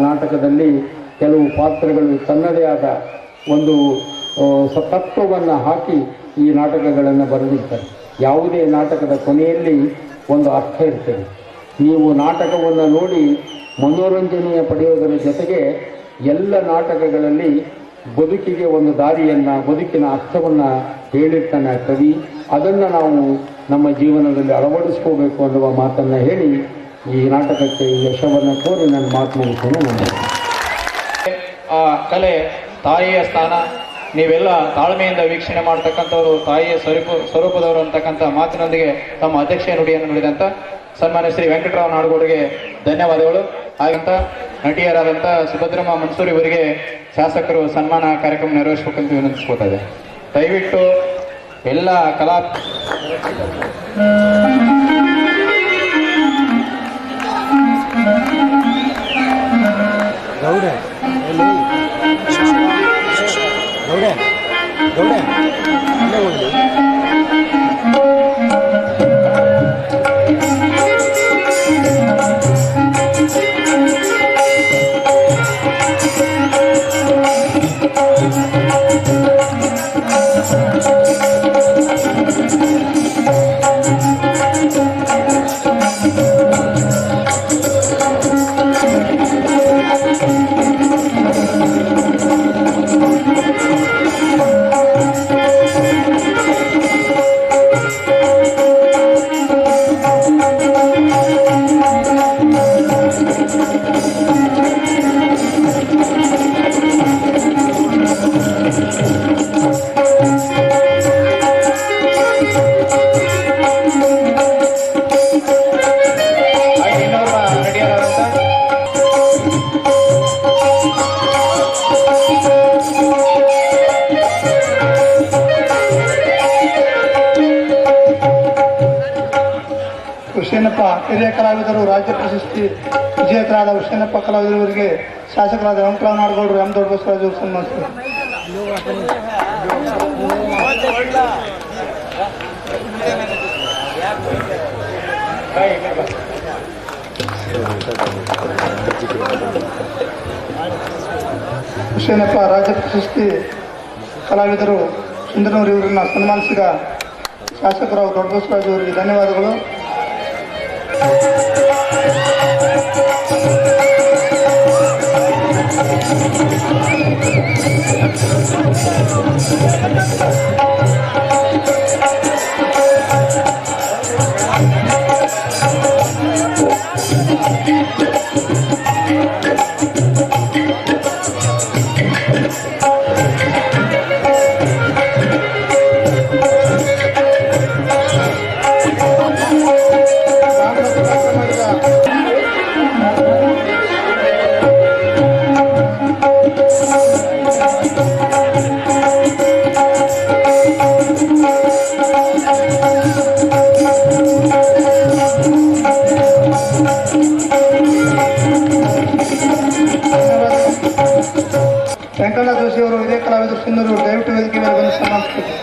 ನಾಟಕದಲ್ಲಿ ಕೆಲವು ಪಾತ್ರಗಳು ತನ್ನದೇ ಆದ ಒಂದು ತತ್ವವನ್ನು ಹಾಕಿ ಈ ನಾಟಕಗಳನ್ನು ಬರೆದಿರ್ತಾರೆ. ಯಾವುದೇ ನಾಟಕದ ಕೊನೆಯಲ್ಲಿ ಒಂದು ಅರ್ಥ ಇರ್ತದೆ. ನೀವು ನಾಟಕವನ್ನು ನೋಡಿ ಮನೋರಂಜನೆಯ ಪಡೆಯುವುದರ ಜೊತೆಗೆ ಎಲ್ಲ ನಾಟಕಗಳಲ್ಲಿ ಬದುಕಿಗೆ ಒಂದು ದಾರಿಯನ್ನು, ಬದುಕಿನ ಅರ್ಥವನ್ನು ಹೇಳಿರ್ತಾನೆ ಕವಿ. ಅದನ್ನು ನಾವು ನಮ್ಮ ಜೀವನದಲ್ಲಿ ಅಳವಡಿಸ್ಕೋಬೇಕು ಅನ್ನುವ ಮಾತನ್ನು ಹೇಳಿ ಈ ನಾಟಕಕ್ಕೆ ಯಶವನ್ನು ಕೋರಿ ನನ್ನ ಮಾತು ಮುಗಿಸ್ತೇನೆ. ಆ ಕಲೆ ತಾಯಿಯ ಸ್ಥಾನ, ನೀವೆಲ್ಲ ತಾಳ್ಮೆಯಿಂದ ವೀಕ್ಷಣೆ ಮಾಡ್ತಕ್ಕಂಥವ್ರು ತಾಯಿಯ ಸ್ವರೂಪದವರು ಅಂತಕ್ಕಂಥ ಮಾತಿನೊಂದಿಗೆ ತಮ್ಮ ಅಧ್ಯಕ್ಷೀಯ ನುಡಿಯನ್ನು ನುಡಿದಂಥ ಸನ್ಮಾನ್ಯ ಶ್ರೀ ವೆಂಕಟರಾವ್ ನಾಡಗೌಡರಿಗೆ ಧನ್ಯವಾದಗಳು. ಹಾಗಂತ ನಟಿಯರಾದಂಥ ಸುಭದ್ರಮ್ಮ ಮನ್ಸೂರ್ ಇವರಿಗೆ ಶಾಸಕರು ಸನ್ಮಾನ ಕಾರ್ಯಕ್ರಮ ನೆರವೇರಿಸಬೇಕಂತ ವಿನಂತಿಸ್ಕೊತಾ ಇದೆ. ದಯವಿಟ್ಟು ಎಲ್ಲ ಕಲಾ ಹುಸೇನಪ್ಪ ಹಿರಿಯ ಕಲಾವಿದರು, ರಾಜ್ಯ ಪ್ರಶಸ್ತಿ ವಿಜೇತರಾದ ಹುಸೇನಪ್ಪ ಕಲಾವಿದರಿಗೆ ಶಾಸಕರಾದ ವೆಂಕಟರಾವ್ ನಾಡಗೌಡರು, ಎಂ ದೊಡ್ಡಬಸವರಾಜು ಸನ್ಮಾನಿಸಿದರು. ಹುಸೇನಪ್ಪ ರಾಜ್ಯ ಪ್ರಶಸ್ತಿ ಕಲಾವಿದರು ಸುಂದರನೂರು ಇವರನ್ನು ಸನ್ಮಾನಿಸಿದ ಶಾಸಕರಾದ ದೊಡ್ಡಬಸವರಾಜು ಅವರಿಗೆ ಧನ್ಯವಾದಗಳು. ವೆಂಕಣ್ಣ ಜೋಶಿ ಅವರು ಹಿರಿಯ ಕಲಾವಿದರು ಸುಂದರರು ದಯವಿಟ್ಟು ವೇದಿಕೆ ಮೇಲೆ ಬಂದು ಸನ್ಮಾನಿಸುತ್ತಾರೆ.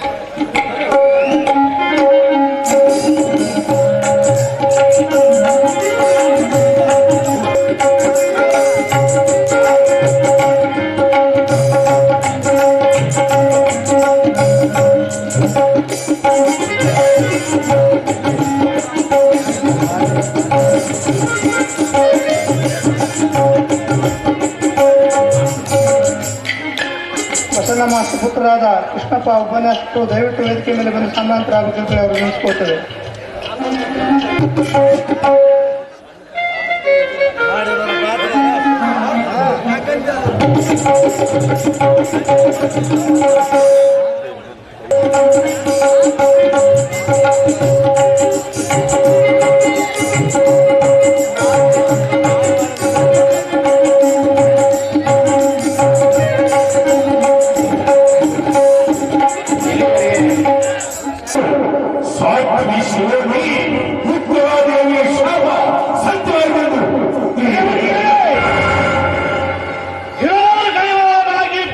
ನಮ್ಮ ಸುಪುತ್ರರಾದ ಕೃಷ್ಣಪ್ಪ ಉಪನ್ಯಾಸಕರು ದಯವಿಟ್ಟು ವೇದಿಕೆ ಮೇಲೆ ಬಂದು ಸನ್ಮಾನಿತರಾಗಬೇಕು ಅವರು ನೆನೆಸಿಕೊಳ್ತೇವೆ.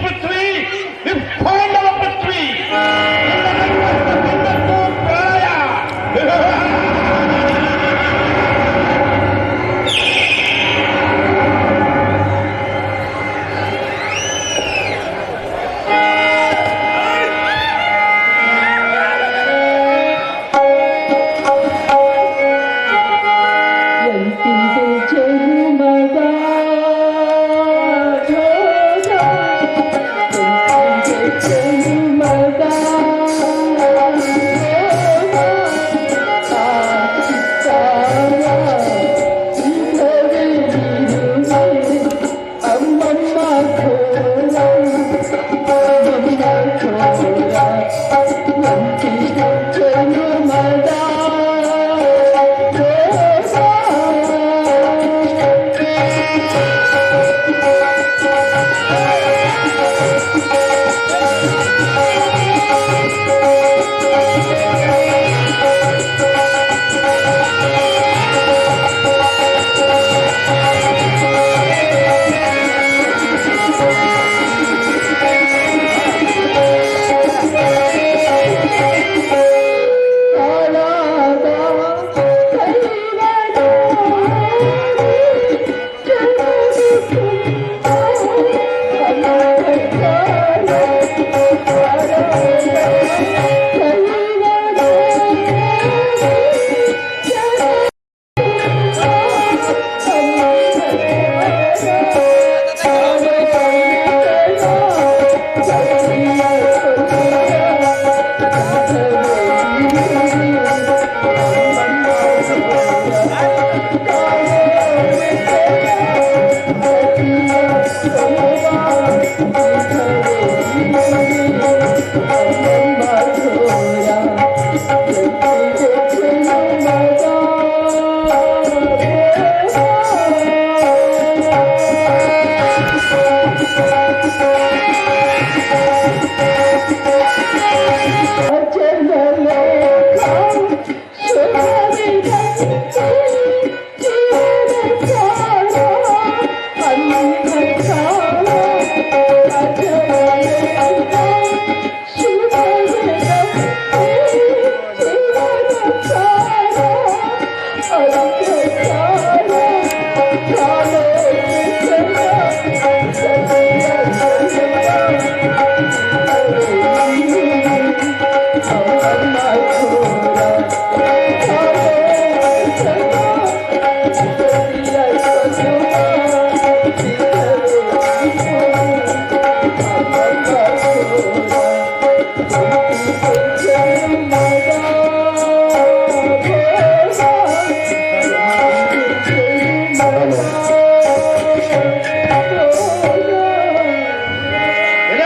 ಪೃಥ್ವಿ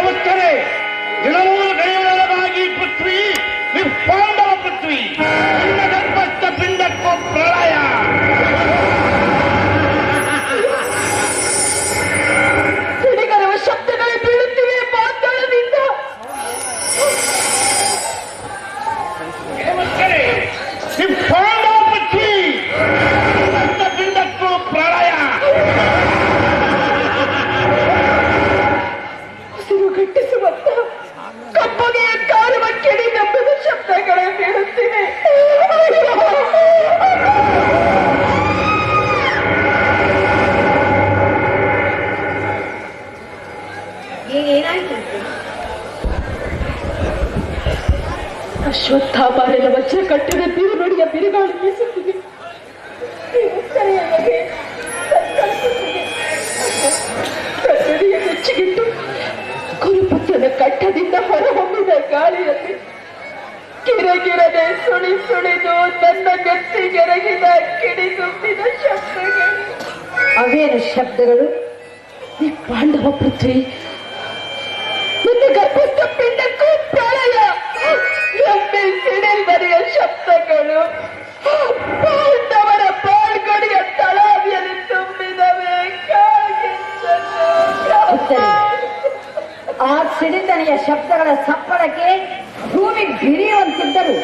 ಉತ್ತರೆ ದಿನವೂ ನಡೆಯುವುದರೊಳಗಾಗಿ ಪೃಥ್ವಿ ಪಾಂಡವ ಪೃಥ್ವಿ ನಿನ್ನ ಗರ್ಭಸ್ಥ ಪಿಂಡಕ್ಕೂ ಪ್ರಳಯ. ಸಿಡಿಗರುವ ಶಬ್ದಗಳು ಬೀಳುತ್ತಿವೆ ಪಾತಾಳದಿಂದ. ಪಾಂಡವ ಪೃಥ್ವಿ ಪಿಂಡಕ್ಕೂ ಪ್ರಳಯ. ಉಸಿರು ಗಟ್ಟಿಸುವಂತ ಕಪ್ಪಗೆಯ ಕಾರುವ ಕಿಡಿ ನಂಬದ ಶಬ್ದಗಳು ಬೀಳುತ್ತಿವೆ. ಏನಾಯ್ತು? ಅಶ್ವತ್ಥಾಮಾರನ ವಜ್ರ ಕಟ್ಟಿದ ಬಿರುನುಡಿಯ ಬಿರುಗಾಳಿ ಬೀಸುತ್ತಿದೆ. ಕನ್ನಡಿಯ ಬೆಚ್ಚಿಗಿಟ್ಟು ಗುರುಪುತ್ರನ ಕಟ್ಟದಿಂದ ಹೊರಹೊಮ್ಮಿದ ಗಾಳಿಯಲ್ಲಿ ಕಿರಗಿರದೆ ಸುಳಿ ಸುಳಿದು ನನ್ನ ಗತ್ತಿಗೆರಗಿದ ಕಿಡಿ ತುಂಬಿದ ಶಬ್ದಗಳು. ಅವೇನು ಶಬ್ದಗಳು? ಈ ಪಾಂಡವ ಪೃಥ್ವಿ ನನ್ನ ಗರ್ಭಸ್ಥ ಪಿಂಡಕ್ಕೂ ಪ್ರಳಯ ಎಮ್ಮೆ ಸಿಡಿಲ್ಬರಿಯ ಶಬ್ದಗಳು ಪಾಂಡವರ ಪಾಳ್ಗಡಿಯ ತಳಾವಿಯಲ್ಲಿ ತುಂಬಿದವೆ. ಆ ಸಿಡಿತನೆಯ ಶಬ್ದಗಳ ಸಪ್ಪಳಕ್ಕೆ ಭೂಮಿ ಬಿರಿಯುವಂತಿದ್ದರು.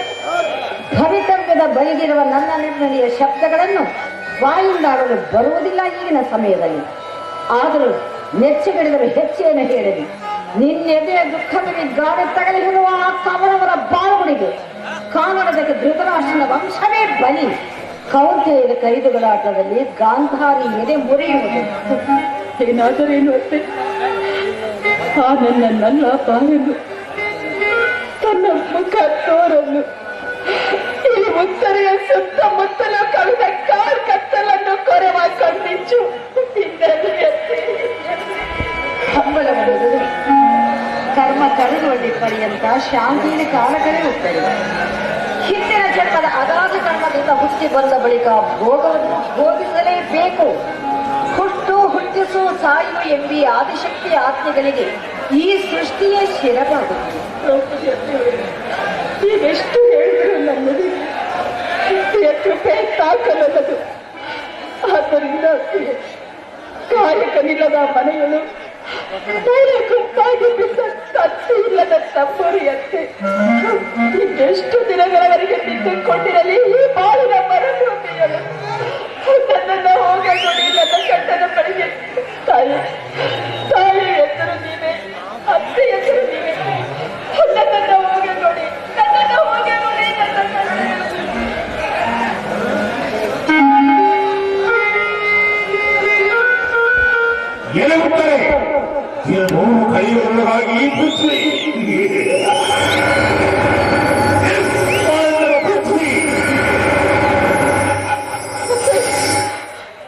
ಭವಿತವ್ಯದ ಬಳಿಗಿರುವ ನನ್ನ ನಿರ್ಣಯ ಶಬ್ದಗಳನ್ನು ಬಾಯಿಂದಾಡಲು ಬರುವುದಿಲ್ಲ ಈಗಿನ ಸಮಯದಲ್ಲಿ. ಆದರೂ ನೆಚ್ಚಗಿಡಿದರು ಹೆಚ್ಚೇನು ಹೇಳಲಿ. ನಿನ್ನೆದೆಯ ದುಃಖದಲ್ಲಿ ಗಾಳಿ ತಗಲಿರುವ ಆ ಕವರವರ ಬಾಳುಗಳಿಗೆ ಕಾನಡದಕ್ಕೆ ಧೃತರಾಷ್ಟ್ರನ ವಂಶವೇ ಬಲಿ. ಕೌಂತೆಯರ ಕೈದುಗಳಾಟದಲ್ಲಿ ಗಾಂಧಾರಿ ಎದೆ ಮುರಿಯುವುದು. ಏನಾದರೇನು ಅತ್ತೆ, ಆ ನನ್ನನ್ನೆಲ್ಲ ಬಾರನ್ನು ತನ್ನ ಮುಖ ತೋರನ್ನು ಈ ಉತ್ತರೆಯ ಸುತ್ತಮುತ್ತಲು ಕಳೆದ ಕಾರ್ ಕತ್ತಲನ್ನು ಕೊರೆವ ಕಣ್ಣಿಂಚು ಹಂಬಲವನ್ನು ಕರ್ಮ ಕಳೆದುಕೊಳ್ಳಿ ಪರ್ಯಂತ ಶಾಂತಿಯ ಕಾಲ ಕಳೆಯುತ್ತದೆ. ಹಿಂದಿನ ಜನ್ಮದ ಅಗಾಧ ಕರ್ಮದಿಂದ ಹುಟ್ಟಿ ಬಂದ ಬಳಿಕ ಭೋಗವನ್ನು ಭೋಗಿಸಲೇಬೇಕು. ಹುಟ್ಟು ಹುಟ್ಟಿಸು ಸಾಯು ಎಂಬಿ ಆದಿಶಕ್ತಿ ಆತ್ಮಗಳಿಗೆ ಈ ಸೃಷ್ಟಿಯೇ ಶಿರವಾಗುತ್ತದೆ. ನೀವೆಷ್ಟು ಹೇಳಿದ್ರು ನನ್ನದು ಕೃಪೆ ತಾಕಲದು. ಆದ್ದರಿಂದ ಕಾಯಕನಿಲ್ಲದ ಮನೆಗಳು ಗುಂಪಾಗಿ ಬಿದ್ದ ತತ್ತಿ ಇಲ್ಲದ ತಮ್ಮರಿಯಂತೆ ಇನ್ನೆಷ್ಟು ದಿನಗಳವರೆಗೆ ನಿಂತುಕೊಂಡಿರಲಿ ಈ ಬಾಳಿನ ಮರುಭೂಮಿಗಳು. ನನ್ನನ್ನು ಹೋಗಗೊಡಿ, ನನ್ನ ಗಂಡನ ಬಳಿಗೆ. ತಾಯಿ ತಾಯಿ ಎದುರು ನೀವೇ, ಅತ್ತೆ ಎದುರು ನೀವೇ. ನನ್ನನ್ನು ಹೋಗಗೊಡಿ, ನನ್ನನ್ನು ಹೋಗಗೊಡಿ, ಎಲೆಗುತ್ತಾರೆ ಇದನ್ನು ಕೈಗೊಳ್ಳಗಾಗಿ ಪೃಥ್ವಿ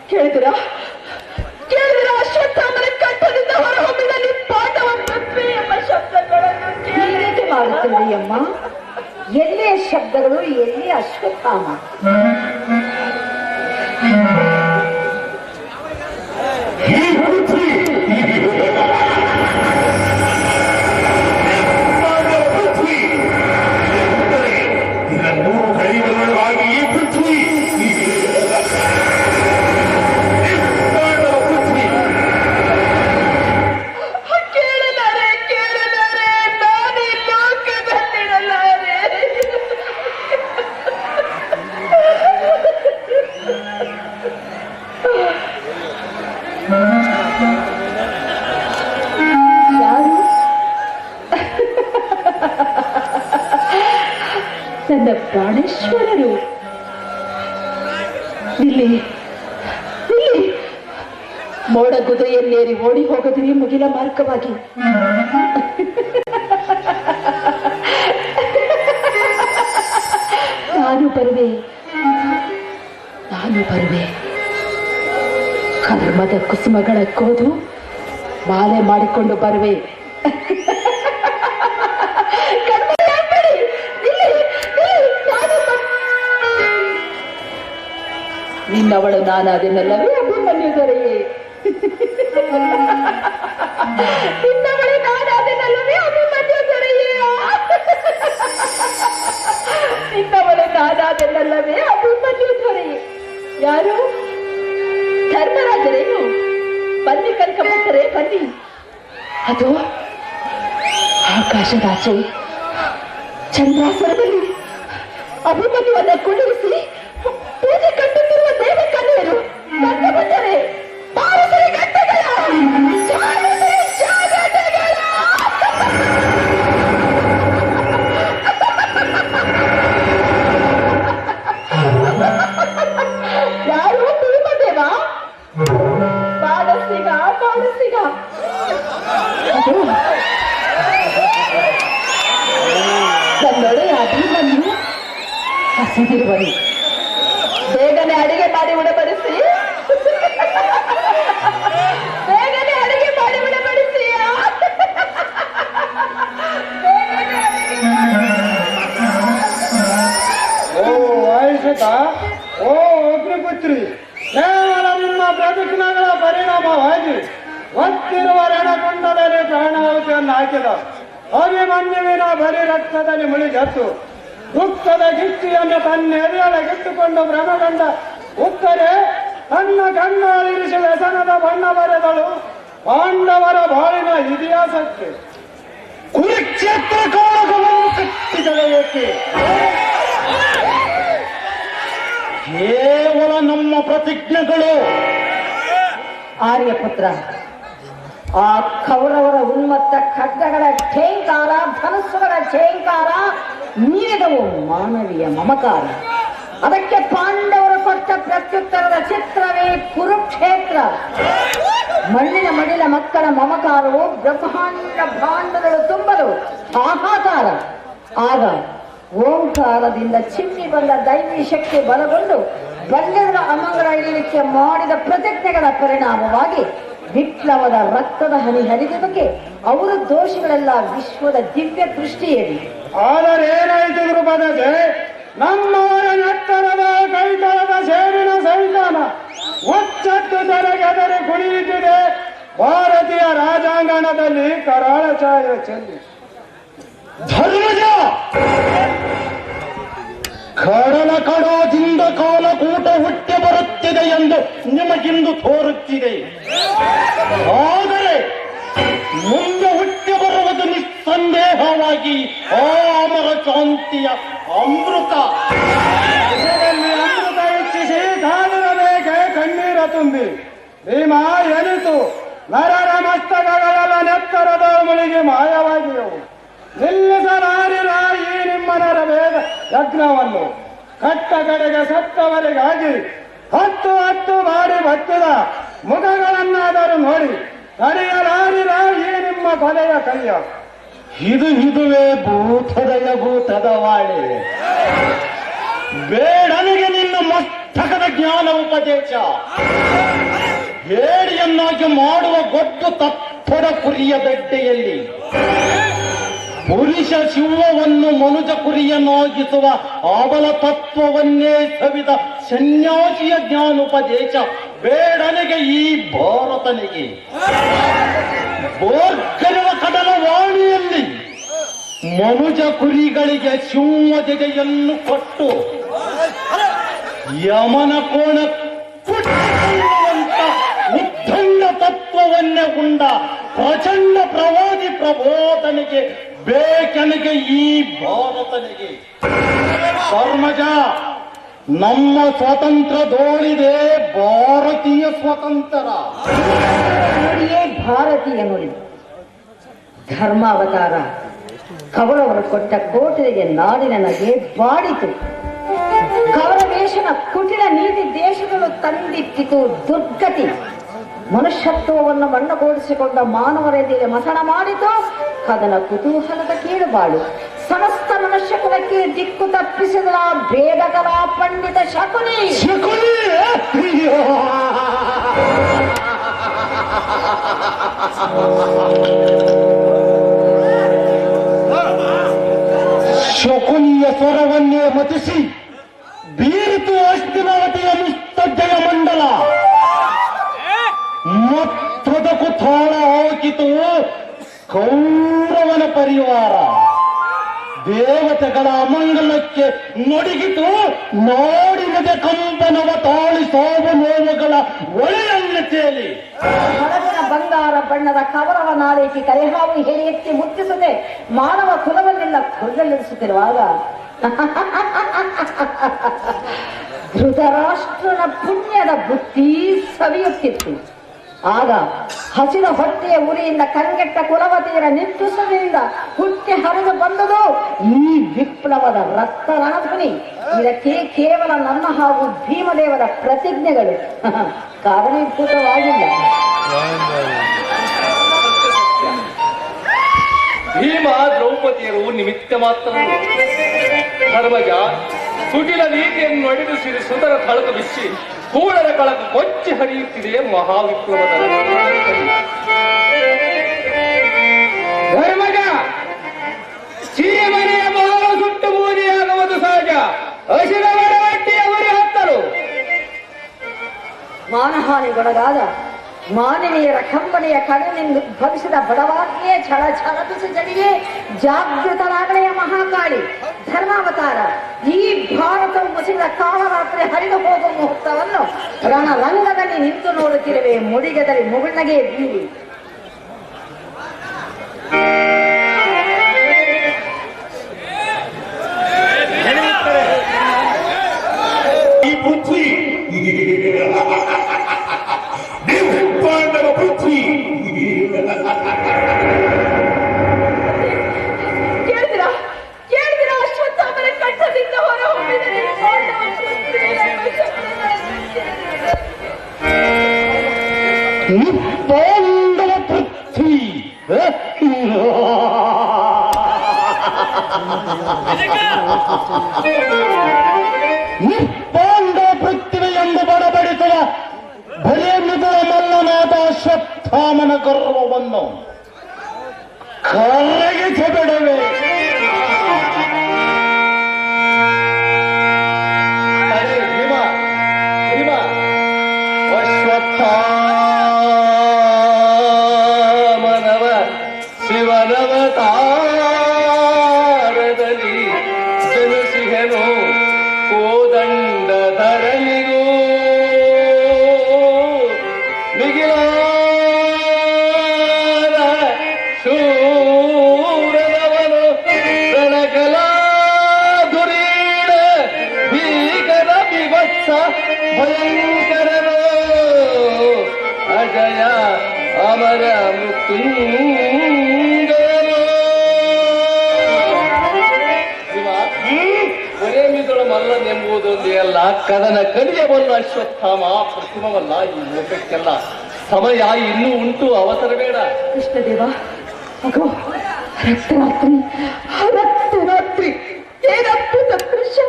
ಕೇಳಿದಿರ ಅಶ್ವತ್ಥಾಮನ ಕಂಠದಿಂದ ಹೊರಹೊಮ್ಮಿದ ನಿಮ್ಮ ಪಾಂಡವ ಪೃಥ್ವಿ ಎಂಬ ಶಬ್ದಗಳನ್ನು ಕೇಳಿಕೆ ಮಾಡುತ್ತಿರುವೆ ಅಮ್ಮ. ಎಲ್ಲಿಯ ಶಬ್ದಗಳು, ಎಲ್ಲಿ ಅಶ್ವತ್ಥಾಮ? ನನ್ನ ಪ್ರಾಣೇಶ್ವರರು ಇಲ್ಲಿ ಇಲ್ಲಿ ಮೋಡ ಗುದೆಯನ್ನೇರಿ ಓಡಿ ಹೋಗದಿರಿ ಮುಗಿಲ ಮಾರ್ಗವಾಗಿ. ನಾನು ಬರುವೆ ಕರ್ಮದ ಕುಸುಮಗಳ ಕೋದು ಮಾಲೆ ಮಾಡಿಕೊಂಡು ಬರುವೆ. ನಿನ್ನವಳು ನಾನಾದೆನಲ್ಲವೇ ಅಭಿಮನ್ಯು ದೊರೆಯೇ? ಇನ್ನವಳೆ ನಾನಾದೆನಲ್ಲವೇ ಅಭಿಮನ್ಯು ದೊರೆಯೇ ಇನ್ನವಳೆ ನಾನಾದೆನಲ್ಲವೇ ಅಭಿಮನ್ಯು ದೊರೆಯೇ ಯಾರು ಧರ್ಮರಾಜರೇನು ಬನ್ನಿ ಕನಕಪುತ್ರರೇ ಬನ್ನಿ ಅದು ಆಕಾಶದಾಚೆ ಚಂದ್ರಾಸುರದಲ್ಲಿ ಅಭಿಮನ್ಯುವನ್ನ ಕುಳ್ಳಿರಿಸಿ ಪೂಜೆ ಕಟ್ಟುತ್ತಿರುವ ದೇವ ಕನ್ಯರು ಕನಕಪುತ್ರರೇ ಬಾರಸರಿ ಗಂಟೆಗಳ ಯಾರು ಭೀಮದೇವ ಬಾಲಸಿಗ ಬಾಲಸಿಗ ನನ್ನೊಡೆ ಅಭಿಮನ್ಯು ಹಸಿದಿರುವನು ಬೇಗನೆ ಅಡಿಗೆ ಮಾಡಿ ಉಣಬಡಿಸಿ ಬೇಗನೆ ಅಡಿಗೆ ಮಾಡಿ ಉಣಬಡಿಸಿ ಓ ವಾಯುಸುತ, ಓ ಅಗ್ನಿಪುತ್ರಿ, ಕೇವಲ ನಿಮ್ಮ ಪ್ರದಕ್ಷಿಣಗಳ ಪರಿಣಾಮವಾಗಿ ಒತ್ತಿರುವ ರಣಕುಂಡದಲ್ಲಿ ಪ್ರಾಣಾಹುತಿಯನ್ನು ಹಾಕಿದ ಅಭಿಮನ್ಯುವಿನ ಬರಿ ರಕ್ತದಲ್ಲಿ ಮುಳುಗತ್ತು ದುಃಖದ ಗಿಚ್ಚಿಯನ್ನು ತನ್ನೆದೆಯೊಳಗಿಟ್ಟುಕೊಂಡು ಭ್ರಮಗೊಂಡ ಉತ್ತರೆ ತನ್ನ ಕಣ್ಣಾಳಿರಿಸಿ ವ್ಯಸನದ ಬಣ್ಣ ಬರೆದಳು ಪಾಂಡವರ ಬಾಳಿನ ಇತಿಹಾಸಕ್ಕೆ. ಕುರುಕ್ಷೇತ್ರ ಕಾಳಗವನ್ನು ಕಟ್ಟಿದಳೆ ಏಕೆ? ಕೇವಲ ನಮ್ಮ ಪ್ರತಿಜ್ಞೆಗಳು. ಆರ್ಯಪುತ್ರ, ಆ ಕೌರವರ ಉನ್ಮತ್ತ ಖಡ್ಗಗಳ ಛೇಂಕಾರ, ಧನಸ್ಸುಗಳ ಛೇಂಕಾರ ಮೀರಿದವು ಮಾನವೀಯ ಮಮಕಾರ. ಅದಕ್ಕೆ ಪಾಂಡವರು ಕೊಟ್ಟ ಪ್ರತ್ಯುತ್ತರದ ಚಿತ್ರವೇ ಕುರುಕ್ಷೇತ್ರ. ಮಣ್ಣಿನ ಮಡಿಲ ಮಕ್ಕಳ ಮಮಕಾರವು ಬ್ರಹ್ಮಾಂಡ ಭಾಂಡಗಳು ತುಂಬಲು ಹಾಹಾಕಾರ. ಆಗ ಓಂಕಾರದಿಂದ ಚಿಮ್ಮಿ ಬಂದ ದೈವಿ ಶಕ್ತಿ ಬಲಗೊಂಡು ಬಂಡೆಗಳ ಅಮಂಗಳ ಇಳಿಲಿಕ್ಕೆ ಮಾಡಿದ ಪ್ರತಿಜ್ಞೆಗಳ ಪರಿಣಾಮವಾಗಿ ವಿಪ್ಲವದ ರಕ್ತದ ಹನಿ ಹರಿದುದಕ್ಕೆ ಅವರ ದೋಷಗಳೆಲ್ಲ ವಿಶ್ವದ ದಿವ್ಯ ದೃಷ್ಟಿಯಲ್ಲಿ. ಆದರೆ ಏನಾಯಿತು ಗುರುಪದಜೆ, ನಮ್ಮವರ ಎತ್ತರದ ಕೈತಳದ ಸೇರಿನ ಸೈತಾನ ಒಚ್ಚತ್ತು ತೆರೆಗೆದರೆ ಕುಣಿಯುತ್ತಿದೆ ಭಾರತೀಯ ರಾಜಾಂಗಣದಲ್ಲಿ ಕರಾಳ ಛಾಯೆ ಚೆಲ್ಲಿ. ಧರ್ಮಜ, ಕಡಲ ಕಡೋದಿಂದ ಕಾಲಕೂಟ ಹುಟ್ಟಿ ಬರುತ್ತಿದೆ ಎಂದು ನಿಮಗಿಂದು ತೋರುತ್ತಿದೆ. ಆದರೆ ಮುಂದೆ ಹುಟ್ಟಿ ಬರುವುದು ನಿಸ್ಸಂದೇಹವಾಗಿ ಆ ಅಮರ ಶಾಂತಿಯ ಅಮೃತ. ಅಮೃತ ಇಚ್ಛಿಸಿ ಕಾದಿರಬೇಕೆ ಕಣ್ಣೀರ ತುಂಬಿ ಭೀಮ ಎನಿತು ನರರ ಮಸ್ತಕಗಳೆಲ್ಲ ನೆತ್ತರದ ಮುಳಿಗೆ ಮಾಯವಾಗಿಯವು. ನಿಲ್ಲಿಸಲಾರಿರ ಈ ನಿಮ್ಮ ನರವೇದ ಯಜ್ಞವನ್ನು ಕಟ್ಟ ಕಡೆಗೆ ಸತ್ತವರಿಗಾಗಿ ಹತ್ತು ಹತ್ತು ಬಾರಿ ಬತ್ತಿದ ಮುಖಗಳನ್ನಾದರೂ ನೋಡಿ ತಡೆಯಲಾರಿರ ಈ ನಿಮ್ಮ ಕೊಲೆಯ ಕೈಯ. ಇದುವೇ ಭೂತದ ವಾಳೆ. ಬೇಡನಿಗೆ ನಿನ್ನ ಮಸ್ತಕದ ಜ್ಞಾನ ಉಪದೇಶ. ಹೇಡಿಯನ್ನಾಗಿ ಮಾಡುವ ಗೊತ್ತು ತಪ್ಪದ ಕುರಿಯ ಬೆಡ್ಡೆಯಲ್ಲಿ ಪುರುಷ ಶಿವವನ್ನು ಮನುಜ ಕುರಿಯನ್ನಾಗಿಸುವ ಆಬಲ ತತ್ವವನ್ನೇ ಸವಿದ ಸನ್ಯಾಸಿಯ ಜ್ಞಾನೋಪದೇಶ ಬೇಡನಿಗೆ ಈ ಭಾರತನಿಗೆ. ಬೋರ್ಗರವ ಕಡಲ ವಾಣಿಯಲ್ಲಿ ಮನುಜ ಕುರಿಗಳಿಗೆ ಸಿಂಹ ಜೆಗೆಯನ್ನು ಕೊಟ್ಟು ಯಮನ ಕೋಣ ಕುಟ್ಟಿಕೊಳ್ಳುವಂತ ಉದ್ದಂಡ ತತ್ವವನ್ನೇ ಉಂಡ ಪ್ರಚಂಡ ಪ್ರವಾದಿ ಪ್ರಬೋಧನಿಗೆ ಬೇಕನಿಗೆ ಈ ಭಾರತನಿಗೆ. ಧರ್ಮಜ, ನಮ್ಮ ಸ್ವತಂತ್ರ ದೋಳಿದೆ ಭಾರತೀಯ ಸ್ವತಂತ್ರ. ನುಡಿಯೇ ಭಾರತೀಯ ನುಡಿ. ಧರ್ಮಾವತಾರ ಕೌರವರು ಕೊಟ್ಟ ಕೋಟೆಗೆ ನಾಡಿನ ನಗೆ ಬಾಡಿತು. ಕೌರವೇಶನ ಕುಟಿಲ ನೀತಿ ದೇಶಗಳು ತಂದಿಟ್ಟಿತು ದುರ್ಗತಿ. ಮನುಷ್ಯತ್ವವನ್ನು ಮಣ್ಣುಗೂಡಿಸಿಕೊಂಡ ಮಾನವರೆದಿಗೆ ಮಸಣ ಮಾಡಿತು ಕದನ ಕುತೂಹಲದ ಕೀಳುಬಾಳು. ಸಮಸ್ತ ಮನುಷ್ಯ ಕುಲಕ್ಕೆ ದಿಕ್ಕು ತಪ್ಪಿಸಿದ ಭೇದ ಕಲಾ ಪಂಡಿತ ಶಕುನಿ. ಶಕುನಿಯ ಸ್ವರವನ್ನೇ ಮತಿಸಿ ಬೀರಿತು ಅಸ್ತಿನಾವತಿಯ ನಿಸ್ತಜ್ಜಯ ಮಂಡಲ. ನಡುಗಿತು ಕೌರವನ ಪರಿವಾರ. ದೇವತೆಗಳ ಅಮಂಗಲಕ್ಕೆ ನಡುಗಿತು ನಾಡಿನದ ಕಂಪನವ ತಾಳಿ ಸಾವು ನೋವುಗಳ ಒಳೆಯನ್ನು ತೇಲಿ. ಹೊರಗಿನ ಬಂಗಾರ ಬಣ್ಣದ ಕವರವ ನಾಳೇಕಿ ಕರೆಹಾವು ಹೇಳಿ ಎತ್ತಿ ಮುಟ್ಟಿಸದೆ ಮಾನವ ಕುಲವನ್ನೆಲ್ಲ ಕೊಳ್ಳಲಿರಿಸುತ್ತಿರುವಾಗ ಧೃತರಾಷ್ಟ್ರನ ಪುಣ್ಯದ ಬುದ್ಧಿ ಸವಿಯುತ್ತಿತ್ತು. ಆಗ ಹಸಿದ ಹೊಟ್ಟೆಯ ಉರಿಯಿಂದ ಕಂಗೆಟ್ಟ ಕುಲವತಿಯರ ನಿಟ್ಟುಸದಿಂದ ಹುಟ್ಟಿ ಹರಿದು ಬಂದದು ಈ ವಿಪ್ಲವದ ರಕ್ತ ರಣಧ್ವನಿ. ಇದಕ್ಕೆ ಕೇವಲ ನನ್ನ ಹಾಗೂ ಭೀಮದೇವರ ಪ್ರತಿಜ್ಞೆಗಳು ಕಾರಣೀಭೂತವಾಗಿಲ್ಲ. ಭೀಮ ದ್ರೌಪದಿಯರು ನಿಮಿತ್ತ ಮಾತ್ರ. ಧರ್ಮಜ ಸುಟಿಲ ನೀತಿಯನ್ನು ನಡೆದು ಸುಧರ ಕಳಕ ಬಿಚ್ಚಿ ಕೂಳರ ಕಳಕ ಕೊಚ್ಚಿ ಹರಿಯುತ್ತಿದೆ ಮಹಾವಿಪ್ಲವದ. ಧರ್ಮಜ, ಸಿರಿಮನೆಯ ಮಹಾ ಸುಟ್ಟು ಬೂದಿಯಾಗುವುದು ಸಹಜ. ಹಸಿದವರ ಹೊಟ್ಟೆಯ ಉರಿ ಹತ್ತಲು ಮಾನಹಾನಿಗೊಳಗಾದ ಮಾನವೀಯರ ಕಂಬನೆಯ ಕಡಲಿನಿಂದ ಉದ್ಭವಿಸಿದ ಬಡವಾಗಿಯೇ ಛಳ ಛಳಪಿಸಿ ಜಡಿಯೇ ಜಾಗೃತರಾಗಲೆಯ ಮಹಾಕಾಳಿ ಧರ್ಮಾವತಾರ ಈ ಭಾರತವು ಮುಸಿದ ಕಾಲರಾತ್ರಿ ಹರಿದು ಹೋಗುವ ಮುಹೂರ್ತವನ್ನು ರಣರಂಗದಲ್ಲಿ ನಿಂತು ನೋಡುತ್ತಿರುವೆ ಮುಡಿಗದಲ್ಲಿ ಮುಗುಳ್ನಗೆ ಬೀರಿ. ಈ ಪೃಥ್ವಿ ಪಾಂಡವ ಪೃಥ್ವಿ ಕೇಳಿದಿರ ಅಶ್ವತ್ಥಾಮನ ಕಂಠದಿಂದ ಹೊರ ಹೊಮ್ಮಿದರೆ ಪಾಂಡವ ಪೃಥ್ವಿ ಎಂಬ ಶಬ್ದಗಳನ್ನು ಪಾಂಡವ ಪೃಥ್ವಿ ಪಾಂಡವ ಪೃಥ್ವಿ ಎಂದು ಬಡಬಡಿಸುವ ಭಯಮಿದುವ ಮಲ್ಲನಾದ ಅಶ್ವತ್ಥಾಮನ ಗರ್ವವನ್ನು ಕರಗಿಸಬೇಡವೇ? ಅರೆ ಭೀಮ, ಭೀಮ, ಅಶ್ವತ್ಥಾಮನವ ಶಿವನವತಾರದಲ್ಲಿ ಜನಿಸಿಹನು ಕೋದಂಡ ಧರಣಿಗೂ ಮಿಗಿಲಾದ ಶೂರನವನು ರಣಕಲಾಧುರೀಣ ಭೀಕರ ವಿವತ್ಸ ಭಯಂಕರನು ಅಜಯ ಅಮರ ಮೃತ್ಯುಂಜಯನು. ಒರೆಮಿದಳು ಮಲ್ಲನೆಂಬುದೊಂದೇ ಅಲ್ಲ, ಕದನ ಕಲಿಯಬಲ್ಲ ಅಶ್ವತ್ಥಾಮ ಪ್ರತಿಮವಲ್ಲ. ಈ ಲೋಕಕ್ಕೆಲ್ಲ ಸಮಯ ಇನ್ನೂ ಉಂಟು, ಅವಸರ ಬೇಡ. ಕೃಷ್ಣದೇವ, ಅಗೋ ರಕ್ತರಾತ್ರಿ, ರಕ್ತರಾತ್ರಿ, ಏನದ್ಭುತ ದೃಶ್ಯ!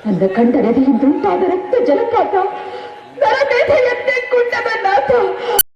ನನ್ನ ಕಂಠ ನದಿಯಿಂದುಂಟಾದ ರಕ್ತ ಜಲಪಾತ, ನರಮೇಧೆಯನ್ನೇ ಕುಂಡದ ನಾಥ